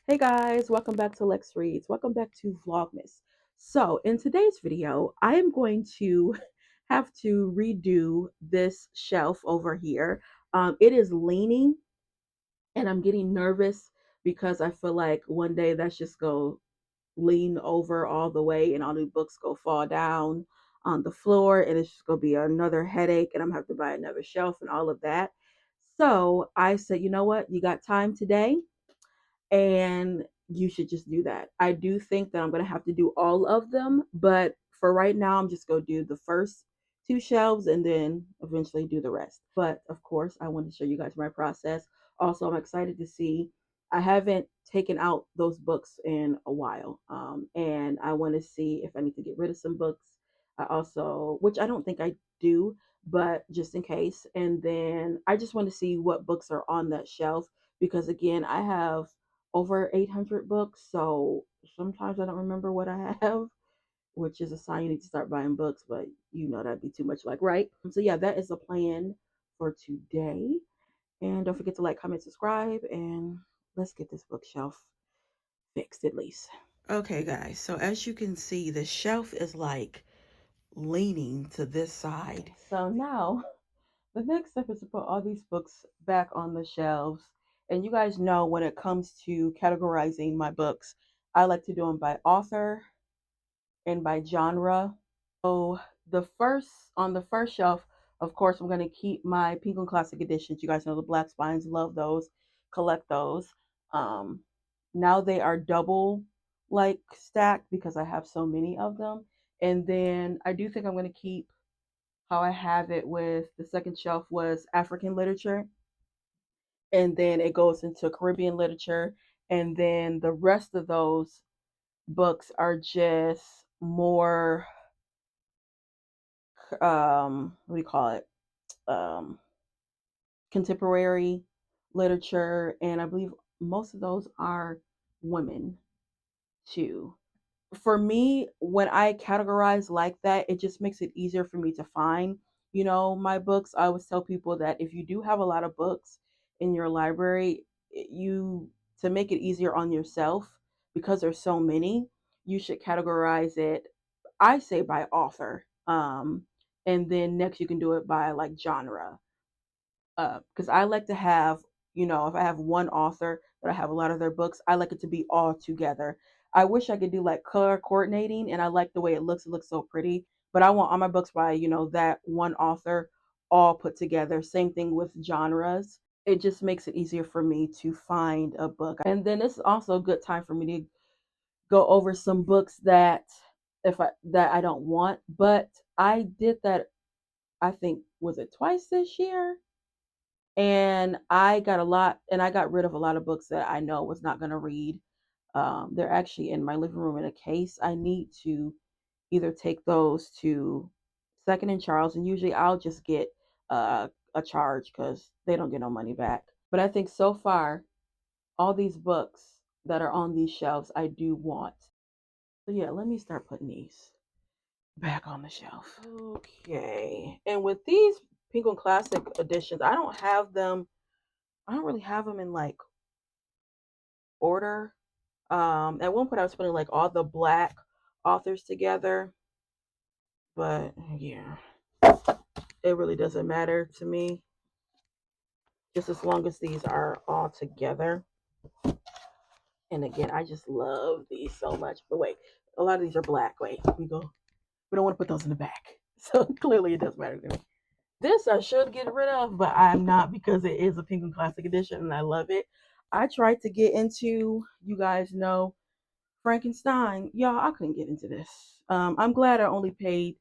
Hey guys, welcome back to Lex Reads. Welcome back to Vlogmas. So, in today's video, I am going to have to redo this shelf over here. It is leaning and I'm getting nervous because I feel like one day that's just go lean over all the way and all the books go fall down on the floor and it's just going to be another headache and I'm going to have to buy another shelf and all of that. So, I said, you know what? You got time today? And you should just do that. I do think that I'm going to have to do all of them, but for right now, I'm just going to do the first two shelves and then eventually do the rest. But of course, I want to show you guys my process. Also, I'm excited to see. I haven't taken out those books in a while, and I want to see if I need to get rid of some books. I also, which I don't think I do, but just in case. And then I just want to see what books are on that shelf because again, I have over 800 books. So sometimes I don't remember what I have, which is a sign you need to start buying books, but you know that'd be too much like, right? So yeah, that is the plan for today. And don't forget to like, comment, subscribe, and let's get this bookshelf fixed at least. Okay, guys, so as you can see, the shelf is like leaning to this side. So now the next step is to put all these books back on the shelves. And you guys know when it comes to categorizing my books, I like to do them by author and by genre. So on the first shelf, of course, I'm going to keep my Pink and Classic editions. You guys know the Black Spines, love those, collect those. Um, Now they are double like stacked because I have so many of them. And then I do think I'm going to keep how I have it with the second shelf was African literature, and then it goes into Caribbean literature, and then the rest of those books are just more what do you call it? Um, Contemporary literature, and I believe most of those are women too. For me, when I categorize like that, it just makes it easier for me to find, my books. I always tell people that if you do have a lot of books in your library, you to make it easier on yourself because there's so many, you should categorize it, I say by author. And then next you can do it by like genre because I like to have, if I have one author but I have a lot of their books, I like it to be all together. I wish I could do like color coordinating, and I like the way it looks. It looks so pretty. But I want all my books by, that one author all put together. Same thing with genres. It just makes it easier for me to find a book. And then this is also a good time for me to go over some books that I don't want. But I did that, I think, was it twice this year? And I got rid of a lot of books that I know was not going to read. They're actually in my living room in a case. I need to either take those to Second and Charles, and usually I'll just get a charge because they don't get no money back. But I think so far, all these books that are on these shelves, I do want. So yeah, let me start putting these back on the shelf. Okay, and with these Penguin Classic editions, I don't really have them in like order. At one point I was putting like all the black authors together, but yeah, it really doesn't matter to me. Just as long as these are all together. And again, I just love these so much. But wait, a lot of these are black. Wait, we don't want to put those in the back. So clearly it doesn't matter to me. This I should get rid of, but I'm not because it is a Penguin Classic edition and I love it. I tried to get into, you guys know, Frankenstein. Y'all, I couldn't get into this. I'm glad I only paid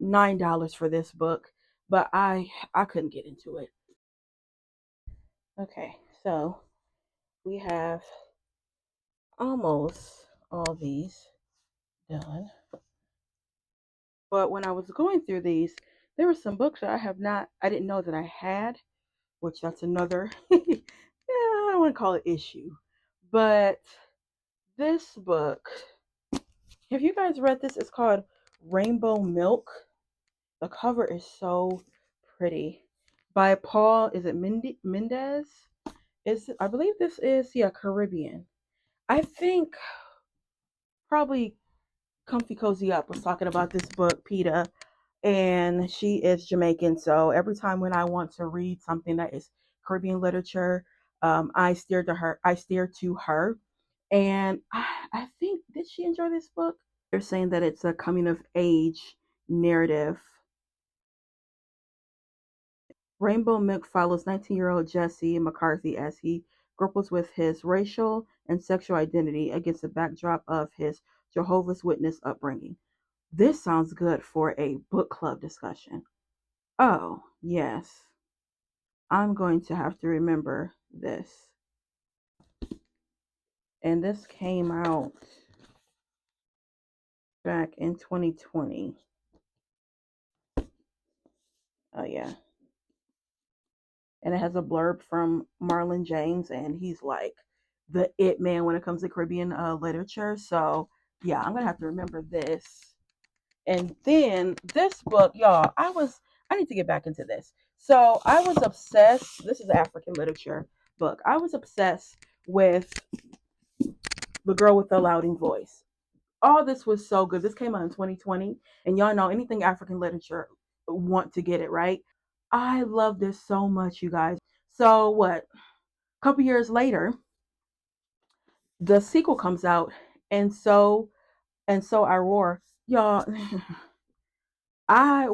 $9 for this book, but I couldn't get into it. Okay, so we have almost all these done. But when I was going through these, there were some books that I didn't know that I had, which that's another, yeah, I don't want to call it issue. But this book, have you guys read this? It's called Rainbow Milk. The cover is so pretty. By Paul, is it Mendez? I believe this is, yeah, Caribbean. I think probably Comfy Cozy Up was talking about this book, PETA, and she is Jamaican. So every time when I want to read something that is Caribbean literature, I steer to her. I steer to her, and I think did she enjoy this book? They're saying that it's a coming of age narrative. Rainbow Milk follows 19-year-old Jesse McCarthy as he grapples with his racial and sexual identity against the backdrop of his Jehovah's Witness upbringing. This sounds good for a book club discussion. Oh, yes. I'm going to have to remember this. And this came out back in 2020. Oh, yeah. And it has a blurb from Marlon James, and he's like the it man when it comes to Caribbean literature. So, yeah, I'm going to have to remember this. And then this book, y'all, I need to get back into this. So I was obsessed. This is African literature book. I was obsessed with The Girl with the Louding Voice. All this was so good. This came out in 2020, and y'all know anything African literature want to get it right. I love this so much, you guys. So what? A couple years later, the sequel comes out, and so I roar, y'all. I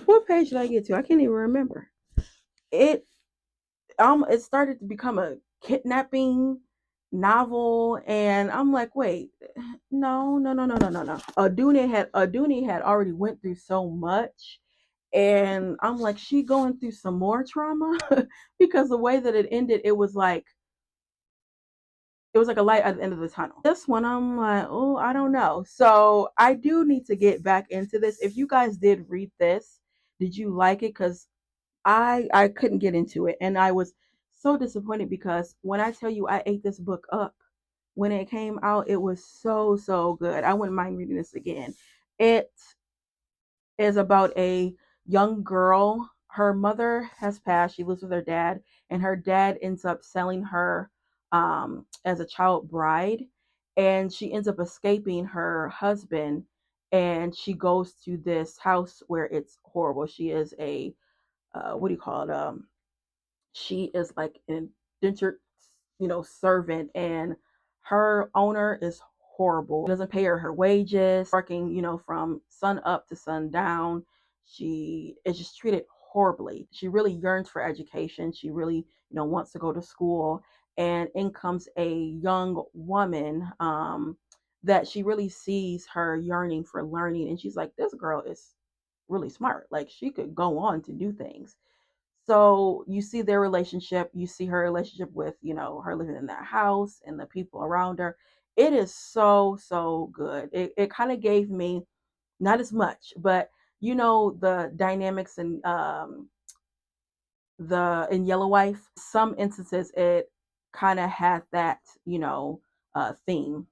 what page did I get to? I can't even remember. It it started to become a kidnapping novel, and I'm like, wait, no, no, no, no, no, no, no. Aduni had already went through so much, and I'm like, she going through some more trauma because the way that it ended, it was like a light at the end of the tunnel. This one, I'm like, oh, I don't know. So I do need to get back into this. If you guys did read this, did you like it? Because I couldn't get into it, and I was so disappointed because when I tell you I ate this book up when it came out, it was so good. I wouldn't mind reading this again. It is about a young girl. Her mother has passed. She lives with her dad, and her dad ends up selling her as a child bride, and she ends up escaping her husband, and she goes to this house where it's horrible. She is a what do you call it? She is like an indentured, servant, and her owner is horrible. He doesn't pay her wages, working, from sun up to sun down. She is just treated horribly. She really yearns for education. She really, wants to go to school. And in comes a young woman that she really sees her yearning for learning. And she's like, this girl is really smart. Like she could go on to do things. So you see their relationship, you see her relationship with, her living in that house and the people around her. It is so good. It kind of gave me not as much, but the dynamics and the in Yellow Wife. Some instances it kind of had that, theme,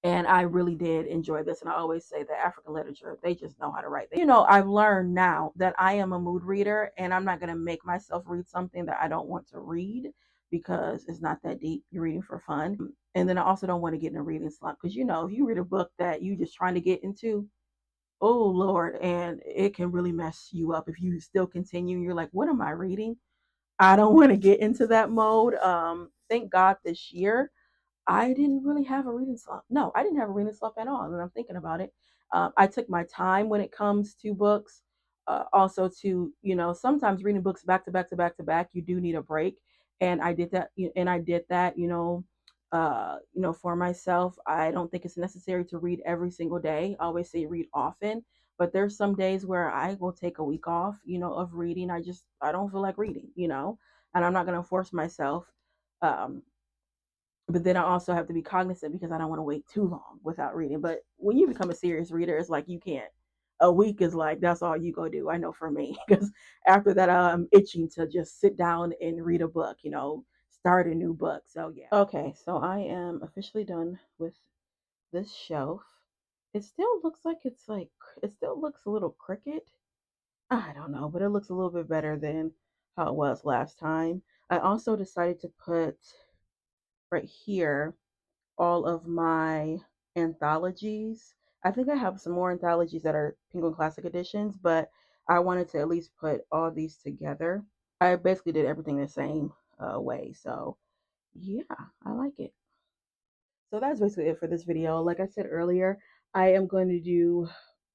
and I really did enjoy this. And I always say that African literature, they just know how to write. I've learned now that I am a mood reader, and I'm not going to make myself read something that I don't want to read because it's not that deep. You're reading for fun. And then I also don't want to get in a reading slump because, if you read a book that you just trying to get into, oh Lord, and it can really mess you up if you still continue. You're like, what am I reading? I don't want to get into that mode. Thank God this year I didn't really have a reading slump. No, I didn't have a reading slump at all. And I'm thinking about it. I took my time when it comes to books. Also, to sometimes reading books back to back to back to back, you do need a break. And I did that. And I did that. For myself. I don't think it's necessary to read every single day. I always say read often. But there's some days where I will take a week off, of reading. I don't feel like reading, and I'm not going to force myself. Um, but then I also have to be cognizant because I don't want to wait too long without reading. But when you become a serious reader, it's like you can't. A week is like that's all you go do. I know for me because after that, I'm itching to just sit down and read a book. Start a new book. So yeah. Okay, so I am officially done with this shelf. It still looks like it still looks a little crooked. I don't know, but it looks a little bit better than how it was last time. I also decided to put right here all of my anthologies. I think I have some more anthologies that are Penguin Classic editions, but I wanted to at least put all these together. I basically did everything the same way. So yeah, I like it. So that's basically it for this video. Like I said earlier, I am going to do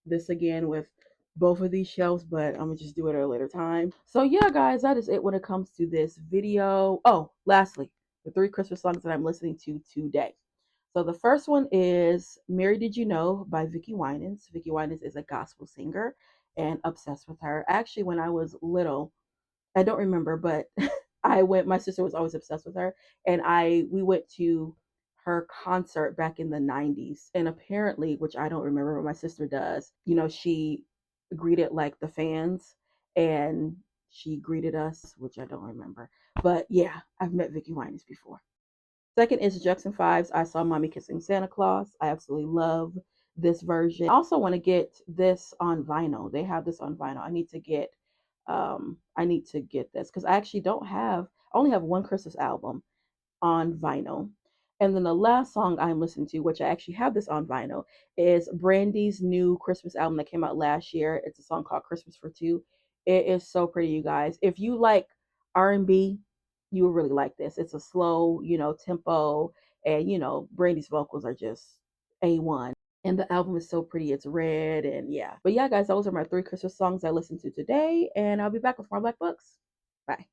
this again with both of these shelves, but I'm gonna just do it at a later time. So yeah, guys, that is it when it comes to this video. Oh, lastly, the 3 Christmas songs that I'm listening to today. So the first one is Mary Did You Know by Vicki Winans. Vicki Winans is a gospel singer and obsessed with her. Actually, when I was little, I don't remember, but I went. My sister was always obsessed with her, and we went to her concert back in the '90s. And apparently, which I don't remember, but my sister does. She greeted like the fans, and she greeted us, which I don't remember. But yeah, I've met Vicki Winans before. Second is Jackson 5's I Saw Mommy Kissing Santa Claus. I absolutely love this version. I also want to get this on vinyl. They have this on vinyl. I need to get this because I actually don't have I only have one Christmas album on vinyl. And then the last song I'm listening to, which I actually have this on vinyl, is Brandy's new Christmas album that came out last year. It's a song called Christmas for Two. It is so pretty, you guys. If you like R&B, you will really like this. It's a slow, tempo, and Brandy's vocals are just A1. And the album is so pretty. It's red and yeah. But yeah, guys, those are my 3 Christmas songs I listened to today, and I'll be back with more Black Books. Bye.